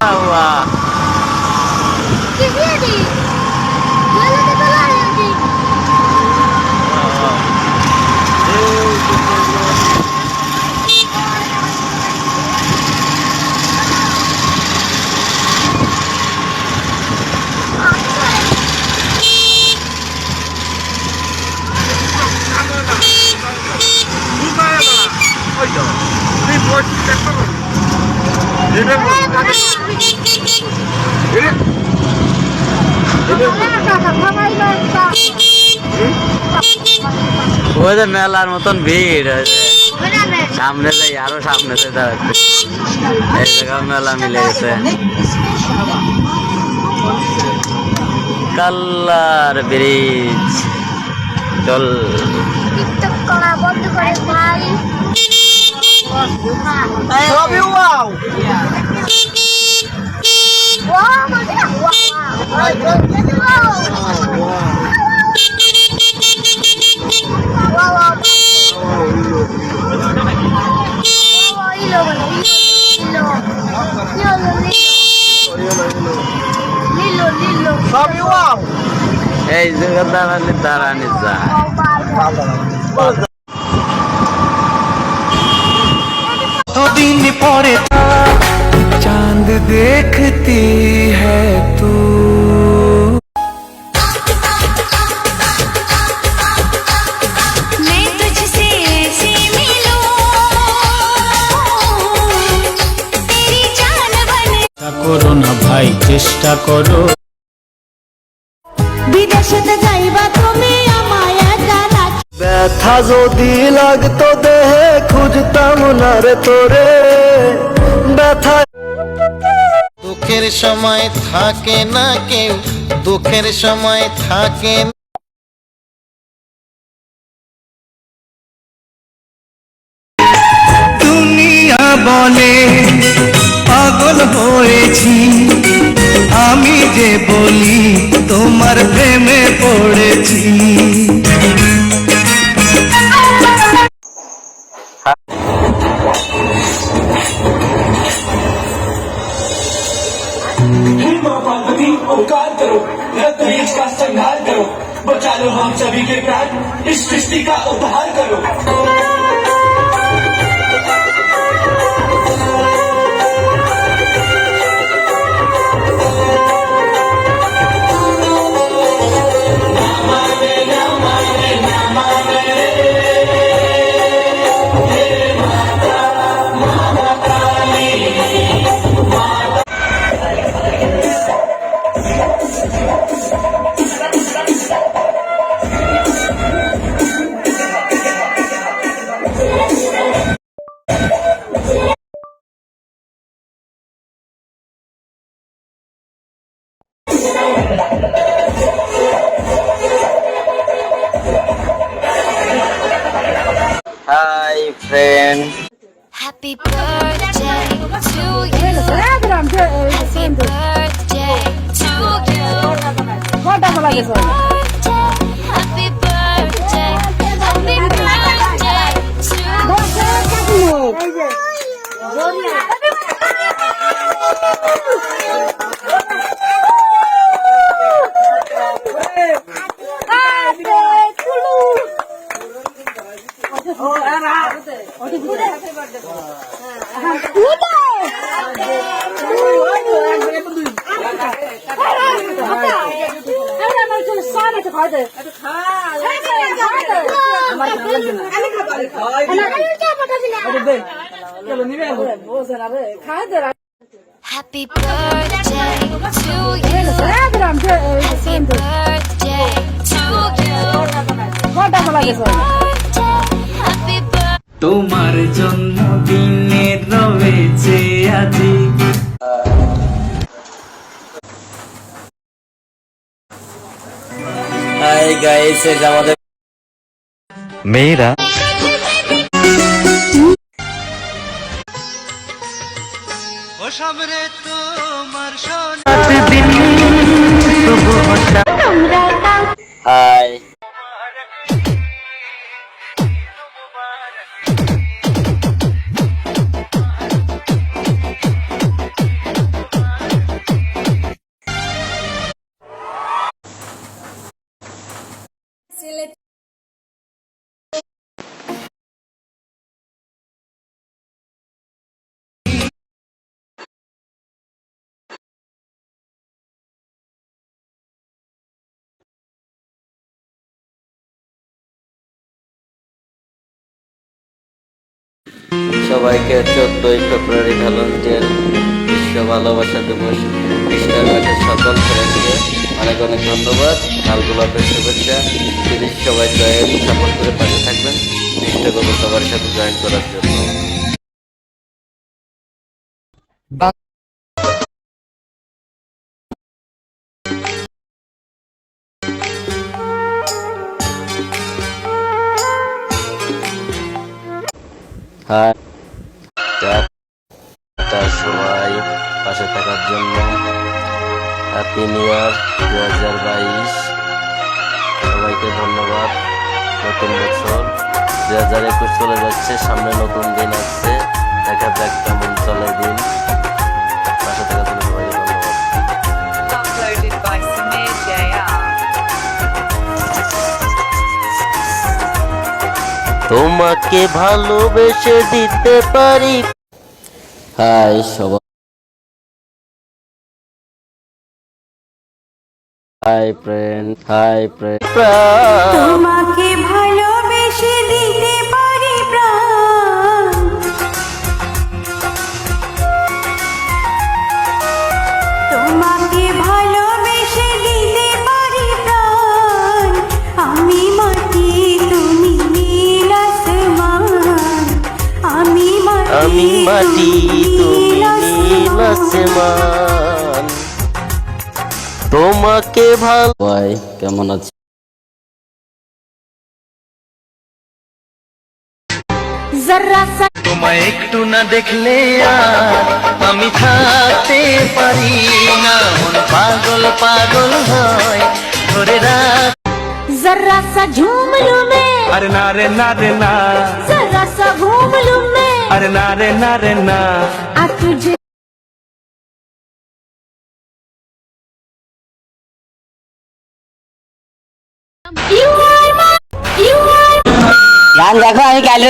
वाह वाह ওই যে মেলার মতন ভিড় হয়েছে সামনে যাই আরো সামনে এই জায়গা মেলা মিলে গেছে কাল্লার ব্রিজ চল এই জায়গা দাঁড়ালে দাঁড়ানি যায় दिन परे चांद देखती है तू मैं तुझसे ऐसे मिलूं तेरी जान बने करो ना भाई चेष्टा करो বিদেশে যাইবা তুমি আমায় একা রাখি ব্যথা যদি লাগতো দেহে খুঁজতাম না রে তোরে ব্যথা দুঃখের সময় থাকে না কেউ দুঃখের সময় থাকে দুনিয়া বলে পাগল হয়েছি আমি যে বলি তোমার প্রেমে পড়েছি उपकार करो रत्तबीज का संहार करो बचा लो हम सभी के प्राण इस सृष्टि का उद्धार करो Hi friend Happy birthday to you Happy birthday to you Happy birthday Happy birthday Happy birthday to Happy birthday to you Happy birthday to you Happy birthday তোমার জন্মদিনে রয়েছে আজি Hi guys এটা আমাদের মেয়েরা ও সামনে তোমার সোনা দিন Hi সবাইকে 14ই ফেব্রুয়ারি ভ্যালেন্টাইন বিশ্ব ভালোবাসা দিবস খ্রিস্টান মাঠের সকল ফ্রেন্ডকে অনেক অনেক ধন্যবাদ। লাল গোলাপের শুভেচ্ছা। প্লিজ সবাই জয়েন সাপোর্ট করে পাশে থাকবেন। চেষ্টা করবো সবার সাথে জয়েন করার জন্য। হ্যাঁ, সবাই পাশে থাকার জন্য। Happy new year 2022। সবাইকে ধন্যবাদ। নতুন বছর 2021 চলে যাচ্ছে, সামনে নতুন দিন আসছে। দেখা যাক কেমন চলে দিন। পাশে থাকার জন্য সবাইকে ধন্যবাদ। Uploaded by Samir JR. তোমাকে ভালোবেসে দিতে পারি। হাই সবাই, হাই ফ্রেন্ড, হাই ফ্রেন্ড। তোমাকে ভালোবেসে দিতে পারি প্রাণ, তোমাকে ভালোবেসে দিতে পারি প্রাণ। আমি মাটি তুমি নীল আসমান, আমি মাটি তুমি নীল আসমান। তোমাকে ভালো। ভাই কেমন আছে? জরা সা তোমায় একটু না দেখলে আর আমি থাকতে পারি না, মন পাগল পাগল হয় ধরে রাখ। जरा सा झूम लूं मैं, अरे ना रे ना रे ना, जरा सा घूम लूं मैं, अरे ना रे ना रे ना। आ तुझे গান দেখো, আমি কাল